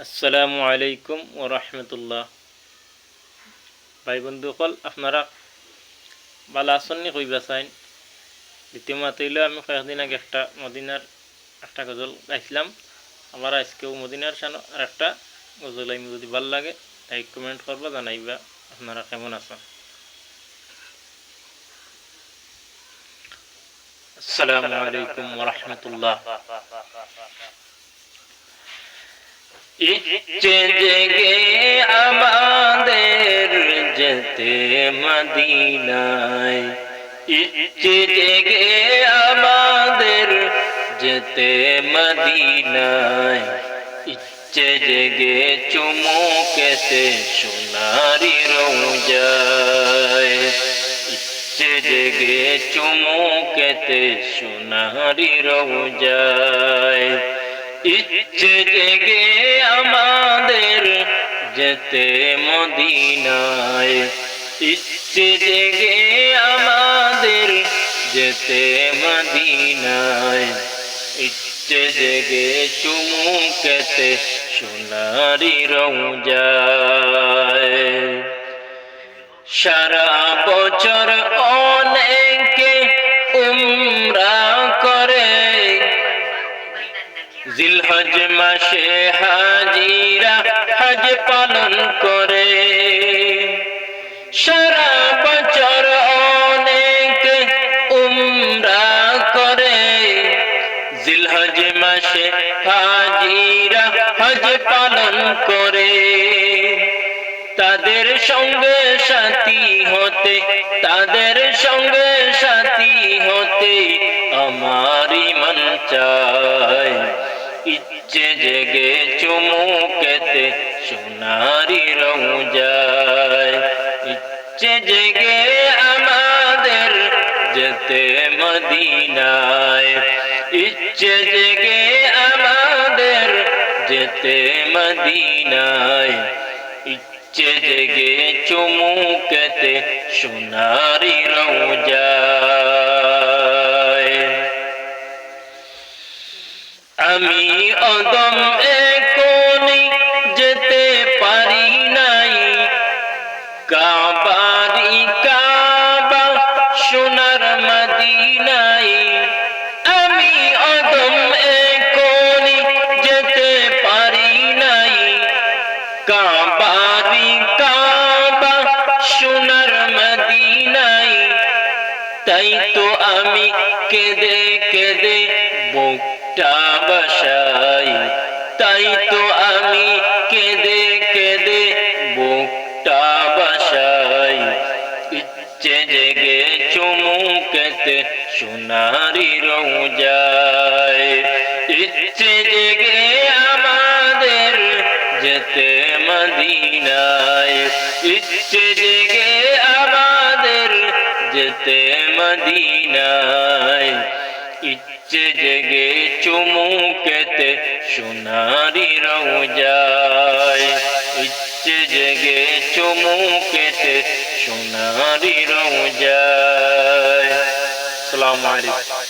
আসসালামু আলাইকুম ওয়া রাহমাতুল্লাহ। ভাই বন্ধুসকল, আপনারা ভালো আছেন নি কইবা চাইন। দ্বিতীয়ত হইল আমি কয়েকদিন আগে একটা মদিনার একটা গজল গাইছিলাম। আবার আজকেও মদিনার শান আর একটা গজল আমি যদি ভালো লাগে তাই কমেন্ট করবা, জানাইবা আপনারা কেমন আছেন। আসসালামু আলাইকুম ওয়া রাহমাতুল্লাহ। ইচ্ছে জেগে আমাদের যেতে মদিনায়, ইচ্ছে জেগে আমাদের যেতে মদিনায়, ইচ্ছে জেগে চুমুকেতে সোনারি রওজায়, ইচ্ছে জেগে চুমুকেতে সোনারি রওজায়, ইচ্ছে জেগে আমাদের যেতে মদিনায়, ইচ্ছে জেগে আমাদের যেতে মদিনায়, ইচ্ছে জেগে চুমুকেতে সোনারি রওজায়। সারা বছর অনেকে উমরা করে, জিলহজ মাসে হাজিরা হজ পালন করে। সারা বছর অনেক উমরা করে, জিলহজ মাসে হাজিরা হজ পালন করে। তাদের সঙ্গে সাথী হতে, তাদের সঙ্গে সাথী হতে আমারই মন চায়, ইচ্ছে জেগে চুমুকেতে সোনারি রওজায়, ইচ্ছে জেগে আমাদের যেতে মদিনায়, ইচ্ছে জেগে আমাদের যেতে মদিনায়, ইচ্ছে জেগে চুমুকেতে সোনারি রওজায়। আমি অদম এখনি যেতে পারি নাই, কাবারি কাবা সোনার মদিনায়। আমি অদম এখনি যেতে পারি নাই, কাবারি কাবা সোনার মদিনায়। তাই তো আমি কেঁদে কেঁদে বুকটা বাসাই, তাই তো আমি কেঁদে কেঁদে বুকটা বাসাই, ইচ্ছে জেগে চুমুকেতে সোনারি রওজায়, ইচ্ছে জেগে আমাদের যেতে মদিনায়, ইচ্ছে জেগে আমাদের যেতে মদিনায়, ইচ্ছে জেগে চুমুকেতে সোনারি রওজায়, ইচ্ছে জেগে চুমুকেতে সোনারি রওজায়। আসসালামু আলাইকুম।